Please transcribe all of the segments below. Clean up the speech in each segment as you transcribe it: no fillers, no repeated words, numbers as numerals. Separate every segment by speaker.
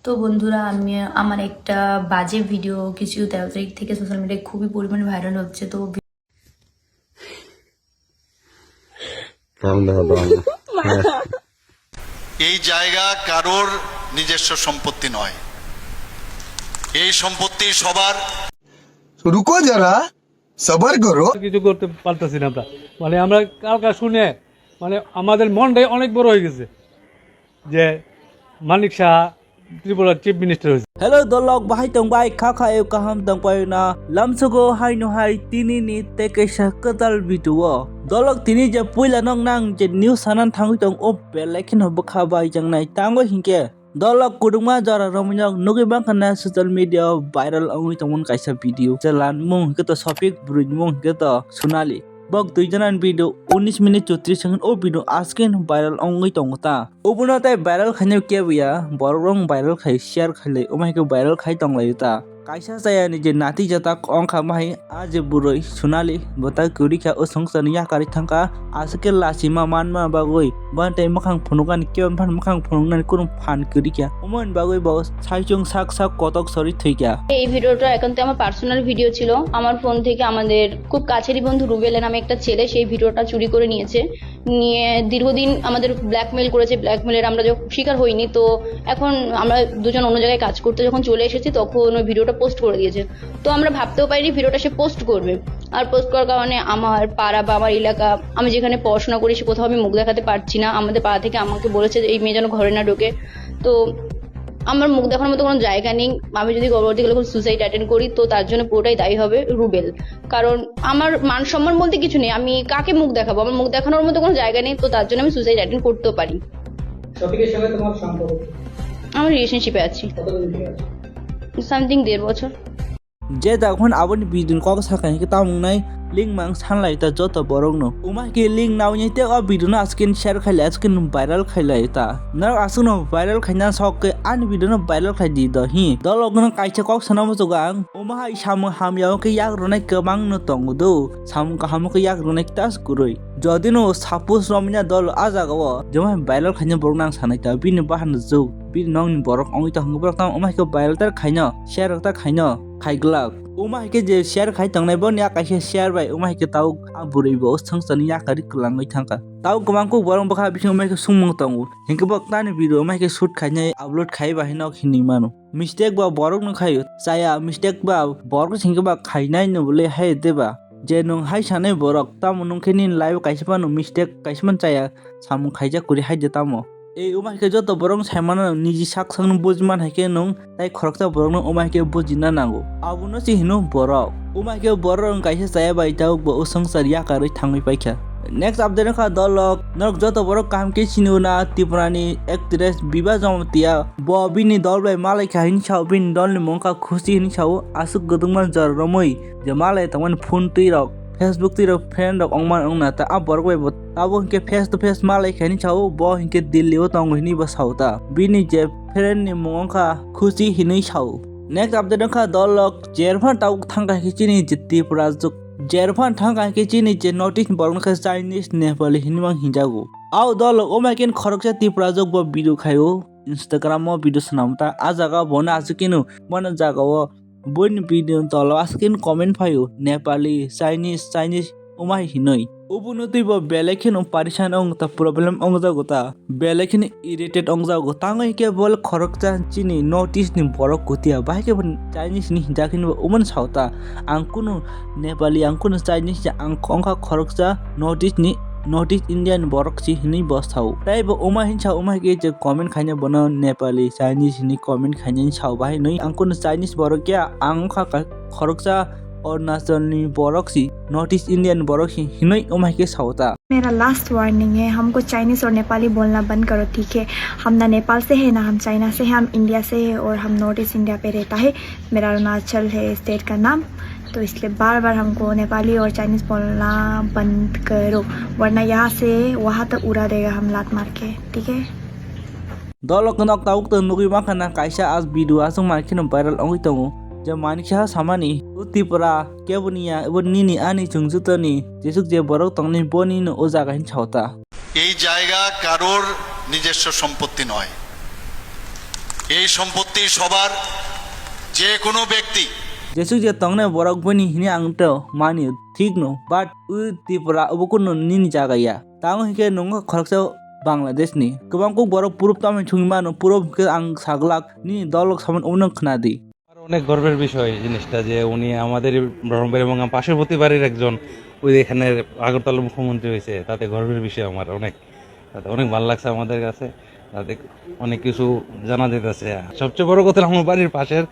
Speaker 1: তো বন্ধুরা আমি আমার একটা বাজে ভিডিও কিছু 13 তারিখ থেকে সোশ্যাল মিডিয়ায় খুবই পরিমাণে ভাইরাল হচ্ছে। তো
Speaker 2: এই জায়গা কারোর নিজস্ব সম্পত্তি নয়, এই সম্পত্তি সবার।
Speaker 3: রুকো যারা, সবার করো।
Speaker 4: কিছু করতে পারতেছি না আমরা, মানে আমরা কালকা শুনে মানে আমাদের মনটাই অনেক বড় হয়ে গেছে যে মানিক শাহ ত্রিপুরার চিফ মিনিস্টার হয়েছে।
Speaker 5: Hello dolok bahai tong bai kha eu kaham tong pai na lamsugo hai no hai tini ni teke shakatal video dolok tini je puila nong nang je news sanan thang tong op belekin hob kha bai jang nai tango hingke dolok kudungma jara romnyok nugi bang kana social media viral ongui tongmon kaisa video jalan mung ke to topic bruj mung ke to sunali bok duijanan video 19 minute 34 second o video askin viral ongui tongta obuno tai viral khane ke buya borong viral khai share khale omai ke viral khai tonglai ta kaisa saya ni je nati jata ongkha mai aj buroi sunali bota kurika o songsani ya kari thangka aske lasima manma bagui bantai makhang phunugan keon phan makhang phunungan kun phan kurika omon bagui bo saijung sak sak kotok sori থইকা।
Speaker 6: এই ভিডিওটা একান্ত আমার personal video ছিল। আমার phone থেকে আমাদের খুব কাছেরই বন্ধু রুবেল নামে একটা ছেলে সেই ভিডিওটা চুরি করে নিয়েছে, নিয়ে দীর্ঘদিন আমাদের ব্ল্যাকমেল করেছে। ব্ল্যাকমেলের আমরা যখন শিকার হইনি, তো এখন আমরা দুজন অন্য জায়গায় কাজ করতে যখন চলে এসেছি তখন ওই ভিডিওটা পোস্ট করে দিয়েছে। তো আমরা ভাবতেও পারিনি ভিডিওটা সে পোস্ট করবে, আর পোস্ট করার কারণে আমার পাড়া বা আমার এলাকা, আমি যেখানে পড়াশোনা করি সে কোথাও আমি মুখ দেখাতে পারছি না। আমাদের পাড়া থেকে আমাকে বলেছে যে এই মেয়ে যেন ঘরে না ঢোকে। তো আমার মুখ দেখানোর মতো কোনো জায়গা নেই। আমি যদি গর্ভবতী হলে সুসাইড অ্যাটেন্ড করি তো তার জন্য পুরোটাই দায়ী হবে রুবেল, কারণ আমার মান সম্মান বলতে কিছু নেই। আমি কাকে মুখ দেখাবো? আমার মুখ দেখানোর মতো কোনো জায়গা নেই, তো তার জন্য আমি সুসাইড অ্যাটেন্ড করতেও পারি।
Speaker 7: শফিকের সঙ্গে তোমার সম্পর্ক?
Speaker 6: আমার রিলেশনশিপে আছি সামথিং 1.5 বছর।
Speaker 5: যে তখন আবনি বিদুন cock সাকানি ke tamung nai link mang sanlai ta joto borong no uma ke link naw ni te o bidun askin share khaila askin viral khailai ta nar asuno viral khaina sok ke an bidun viral khai di do hi dolog no kaisa kok sanam jogang uma hai sam ham yaw ke yak ronai ke mang no tong do sam ka ham ke yak ronai tas kuroi jodino sapus romnya dol ajagawo jema viral khaina borong nang sanai ta bin bahan jo bin nong ni borok ongui ta hangbrok ta uma ke viral tar khaina share ta khaina khaiglag uma ke je share khai tangnai bon ya kaisa share bai uma ke tau aburi bo sangsani ya kari klangai thangka tau gomang ko borong bakha bising uma ke sumung tangu hingke bak tani video uma ke shoot khainai upload khai bai nok hini manu mistake ba borok no khai saya mistake ba borok hingke ba khainai no bole hai deba je nong hai sanai borok tam nong ke nin live kaisa panu mistake kaisa man chaya samung khaija kuri hai de tamo এই ওমাইকে যত বরং সাইমানা নিজি সাক সাং বুজমান হাইকে নং তাই খরকতা বরং ওমাইকে বুজিনা নাঙ্গো আবুনো C Hino বরক ওমাইকে বরং কাইসে চায়া বাইতাও ব সংসার ইয়াকাरै थाङै पाइखा नेक्स्ट अपडेट खा दलक नरक जत बरक काम के सिनुना त्रिपुरानी एक्ट्रेस बिवा जमतिया बबिनी दलबाय मालाय खाहिन छाव बिन दलनि मंका खुशी हिन छाव आसुक गदुंमान जर रमै जे मालाय तमन phone तैरक Facebook tiro friend rok ongman ongna ta aborok bai bot abo hinke face to face malai khani chao bo hinke dilli o tong hini ba sauta bini je friend ni mongka khushi hinai chao next update kha dolok jerphan tau thangka kichini jitti prajuk jerphan thangka kichini je notice borong kha Chinese Nepali hinmang hinjago au dolok omaken khoroksa ti prajuk bo video khayo Instagram mo video sanamta ajaga bona asukinu bona jagao bone video तल asking comment फायो Nepali Chinese उमाइ हिनै उबुनुति ब बेलेखिन पारिसान अंग त problem अंग जागोता बेलेखिन irritate अंग जागो तांगै के बोल खरकजा चिनि नोटिस नि बरक गुतिया बाइके चाइनिज नि हिजाखिन उमन साउता आं कुनु नेपाली आं कुनु चाइनिज आं अंखा खरकजा नोटिस इंडियन बरक छि हिनै बस्थाउ ताइ ब उमा हिनछा उमा के जे कमेन्ट खाइने बन नेपाली चाइनिज नि कमेन्ट खाइने छाउ बाइ नै आं कुनु चाइनिज बरक क्या आं खा खरकजा अरुणाचल नि बरक छि नॉर्थ इंडियन बरक छि हिनै उमा के साउता।
Speaker 8: मेरा लास्ट वार्निंग है, हमको चाइनीज और नेपाली बोलना बंद करो, ठीक है? हम ना नेपाल से है ना हम चाइना से है, हम इंडिया से है और हम नॉर्थ ईस्ट इंडिया पे रहता है। मेरा अरुणाचल है स्टेट का नाम, तो इसलिए बार बार हमको नेपाली और चाइनीज बोलना बंद करो, वरना यहाँ से वहाँ तक उड़ा देगा हम लात मार के, ठीक है?
Speaker 5: दलक नक ताउक त नुगि माखना काइसा आज भिडियो आसु मार्किन भाइरल अंगि तंगु जे मानिसा सामानि उतिपरा केबुनिया एबनिनि आनि चुंजुतनि जेसुक जे बरक तंगनि बनिन ओ जागाहिन छावता
Speaker 2: এই জায়গা কারোর নিজস্ব সম্পত্তি নয়, এই সম্পত্তি সবার, যে কোনো ব্যক্তি
Speaker 5: jesu je tongne borok boni hini angto mani ঠিক no but u tipura ubukun nini jaga ya tang hike nong khoroksa Bangladesh ni gobang ko borok purup tamen chungmano purup ke ang saglak ni dolok saman unang khnadi
Speaker 9: আর অনেক গর্বের বিষয় জিনিসটা যে উনি আমাদের ব্রহ্মপুর এবং পার্শ্ববর্তী বাড়ির একজন ওই এখানে আগরতলা মুখ্যমন্ত্রী হয়েছে, তাতে গর্বের বিষয় আমার অনেক, তাতে অনেক ভালো লাগছে আমাদের কাছে, তাতে অনেক কিছু জানা যেতেছে। সবচেয়ে বড় কথা আমার বাড়ির পাশের,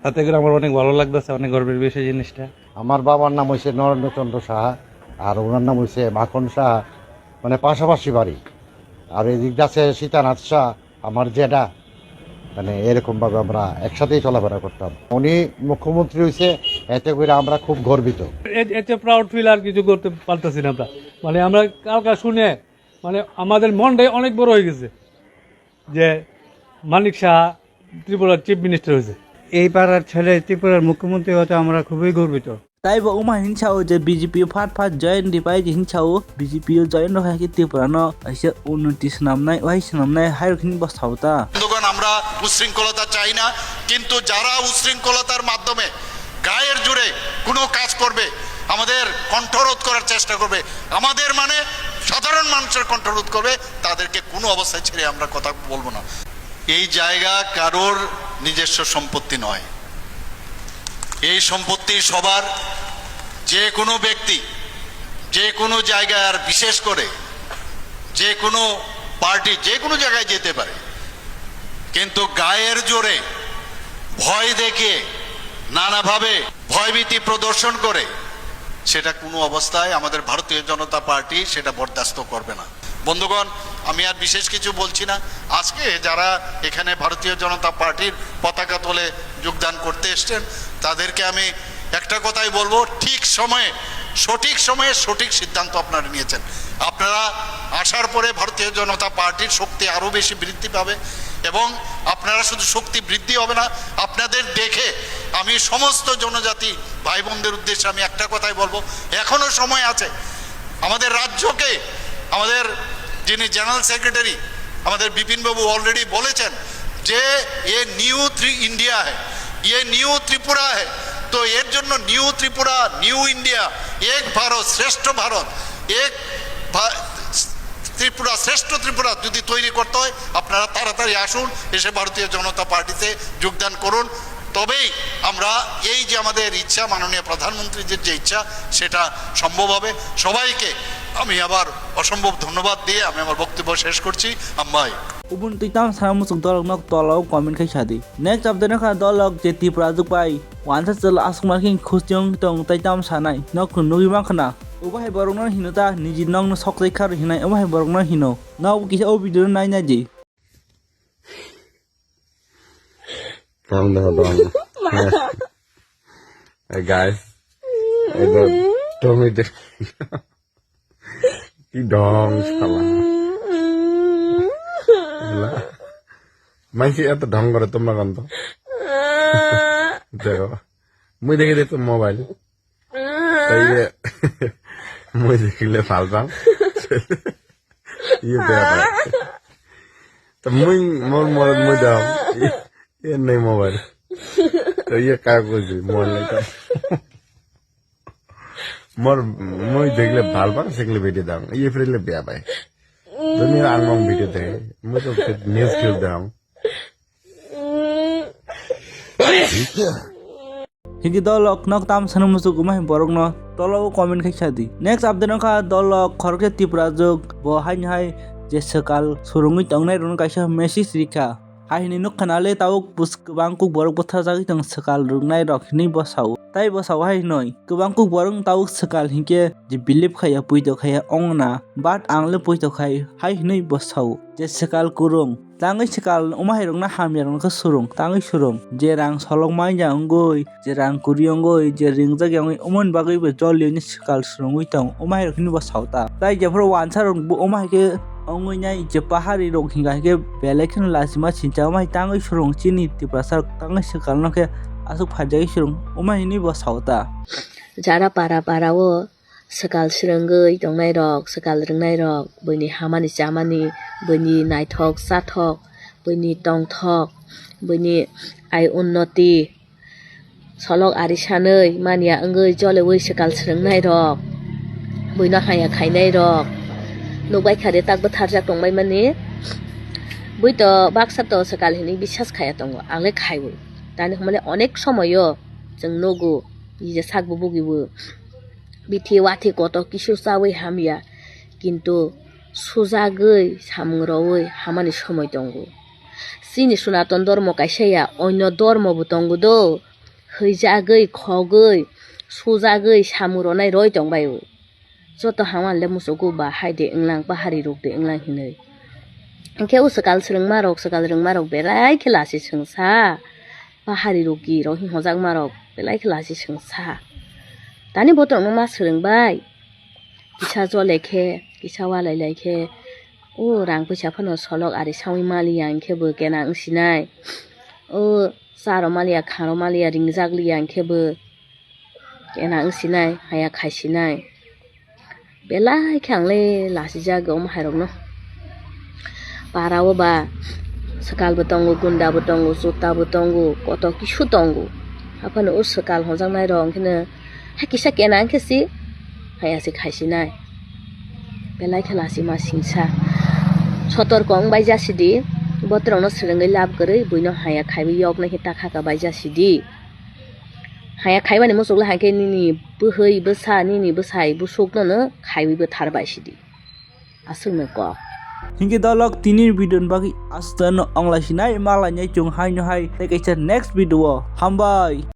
Speaker 9: তাতে করে আমার অনেক ভালো লাগতেছে, অনেক গর্বের বিষয় জিনিসটা।
Speaker 10: আমার বাবার নাম হয়েছে নরেন্দ্রচন্দ্র সাহা আর ওনার নাম হয়েছে মাখন সাহা, মানে পাশাপাশি বাড়ি। আর এই দিকটা আছে সীতানাথ শাহ আমার জেঠা, মানে এরকমভাবে আমরা একসাথেই চলাফেরা করতাম। উনি মুখ্যমন্ত্রী হয়েছে, এতে করে আমরা খুব গর্বিত।
Speaker 4: এতে প্রাউড ফিল আর কিছু করতে পারতেছি না আমরা, মানে আমরা কালকা শুনে মানে আমাদের মনটাই অনেক বড় হয়ে গেছে যে মানিক শাহ ত্রিপুরার চিফ মিনিস্টার হয়েছে।
Speaker 11: এই পাড়ার ছেলে ত্রিপুরার মুখ্যমন্ত্রী হতে আমরা খুবই গর্বিত।
Speaker 5: তাই বা উমা হিংসাও যে বিজেপি ফাট জয়েন দিপাই যে হিংসাও বিজেপি জয়েন রখায় কি ত্রিপুরা ন এসে উন্নতি সামনায় ওই সামনায় হাইরখিনি বস্তাওতা।
Speaker 2: বন্ধুগণ, আমরা উশৃঙ্খলতা চাই না, কিন্তু যারা উশৃঙ্খলতার মাধ্যমে গায়ের জুড়ে কোনো কাজ করবে, আমাদের কণ্ঠরোধ করার চেষ্টা করবে, আমাদের মানে সাধারণ মানুষের কণ্ঠরোধ করবে, তাদেরকে কোনো অবস্থায় ছেড়ে আমরা কথা বলবো না। এই জায়গা কারোর নিজস্ব সম্পত্তি নয়, এই সম্পত্তি সবার, যে কোনো ব্যক্তি যে কোনো জায়গায়, আর বিশেষ করে যে কোনো পার্টি যে কোনো জায়গায় যেতে পারে, কিন্তু গায়ের জোরে ভয় দেখিয়ে নানাভাবে ভয়ভীতি প্রদর্শন করে সেটা কোনো অবস্থায় আমাদের ভারতীয় জনতা পার্টি সেটা বরদাস্ত করবে না। বন্ধুগণ, আমি আর বিশেষ কিছু বলছি না। আজকে যারা এখানে ভারতীয় জনতা পার্টির পতাকা তোলে যোগদান করতে এসছেন, তাদেরকে আমি একটা কথাই বলবো, ঠিক সময়ে সঠিক সিদ্ধান্ত আপনারা নিয়েছেন। আপনারা আসার পরে ভারতীয় জনতা পার্টির শক্তি আরও বেশি বৃদ্ধি পাবে, এবং আপনারা শুধু শক্তি বৃদ্ধি হবে না, আপনাদের দেখে আমি সমস্ত জনজাতি ভাই বোনদের উদ্দেশ্যে আমি একটা কথাই বলবো, এখনো সময় আছে। আমাদের রাজ্যকে আমাদের যিনি জেনারেল সেক্রেটারি আমাদের বিপিনবাবু অলরেডি বলেছেন যে এ নিউ ইন্ডিয়া হ্যাঁ, ये न्यू त्रिपुरा है, तो এর জন্য নিউ ত্রিপুরা, নিউ ইন্ডিয়া, এক ভারত শ্রেষ্ঠ ভারত, এক ত্রিপুরা শ্রেষ্ঠ ত্রিপুরা যদি তৈরি করতে হয়, আপনারা তাড়াতাড়ি আসুন, এসে ভারতীয় জনতা পার্টিতে যোগদান করুন। তবেই আমরা এই যে আমাদের ইচ্ছা, মাননীয় প্রধানমন্ত্রীর যে ইচ্ছা, সেটা সম্ভব হবে। সবাইকে আমি আবার অসম্ভব ধন্যবাদ দিয়ে আমি আমার বক্তব্য শেষ করছি। আম্মাই
Speaker 5: ubun titam samusuk dolok nok tolok comment khai sadi next update ka dolok je Tripura jupai wansa chal asukmar king khusjong tong taitam sanai nok nugi makhna ubai borong no hinota niji nong no sokai khar hinai ubai borong no hino now kisa o video nai na ji
Speaker 12: from the dong. Hey guys, I got Tommy the dong salah. মাইসি এত ঢং করে তোমরা কান্ত দেখো, মুই দেখে দিত mobile, তাই মুই দেখিলে ভাল পাম, ইয়ে বেয়া পায়, তো মুই মোর মরদ মুই দাও এ নেই মোবাইল, তো ইয়ে কাজ করছি মোবাইল নেই, মোর মুই দেখলে ভাল পাম, সেগুলো ভিডিও দাও, ইয়ে ফিরলে বেয়া পায়, তুমি আনমং ভিডিও দেখে মুই তো নিউজ কিউ দাও।
Speaker 5: higi dolok nok tam sanu musuk umai borok no tolo comment khai sadi next update no ka dolok khorke Tripura jog bo hai je swkal swrwng tongnai ron kaisa message rikha haini nok khanale tau kubang ku borok botha jagi tong swkal rungnai rokhni bosau tai bosau hai noi kubang ku borong tau swkal hingke je believe khaya puito khaya ongna but angle puito khai hai nei bosau je swkal kurung tangai swkal umai rongna hamya rong ka surung tangai surung je rang solong mai jangoi je rang kuriongoi je ringjak yangai umon bagui be jolio ni swkal surungoi tong umai rokhni bosau ta tai je phro wansa rong umai ke ongoi nai je pahari rong hinga ke belekhin lasima sincha umai tangai surung chini Tripura tangai swkal no ke asuk phajai surung umai ni bosau ta
Speaker 13: jara para o swkal swrwngoi tongnai rok swkal rungnai rok bini hamani chamani bini naithok sathok bini tongthok bini ai unnoti solok ari sanoi mania angoi jole oi swkal swrwngnai rok buino haya khainai rok nukbai khade takbo tharjak tongbai mani buito baksa to swkal hini বিশ্বাস khaya tongo angle khaibo tani homale onek somoyo jeng nogo ije sakbo bugibo bithi wathi koto kisu chawi hamya কিন্তু সুজাগৈ সামগ্রই হামানি সময় দঙ্গ চিনি সনাতন ধর্ম কাইসাইয়া অন্য ধর্মবো দঙ্গ দো হইজাগৈ খগৈ সুজাগৈ সামুরনাই রয় দংবাই যত হামানলে মুসুকু বা হাইদে इंलां बाहारि रokदे इंलां हिनै अंखे swkal swrwng belai खेलासि सोंसा बाहारि रकि रहि हजाक मारक belai खेलासि सोंसा दानि बतरनो मा सोलोंबाय किसा जलेखे किसा वालायलायखे ओ रां फैसा फनो सलक आरि सावि मालिया अंखेबो केना अंसिनाय ओ सारो मालिया खारो मालिया रिंजागलिया अंखेबो केना अंसिनाय हाया खायसिनाय belai khangle lasi jaga hairok no parawo ba swkal bo tongo gunda bo tongo jota bo tongo koto kisu tongo apano o swkal honjangnai rok khene ha kisa kena angkhesi haya se khaisinai belai khelasi ma singsa sotorko ang baijasidi botrongno swrwngoi lab goroi buino haya khaibi yok na hita khaka baijasidi haya khaibani musukla hangke nini bhoi bsa nini bsai busukno no khaibi tharbai sidi asungno ko
Speaker 5: Hingga dalok tinir video bagi astan ongla sinai malanya chung hai no hai next video hambai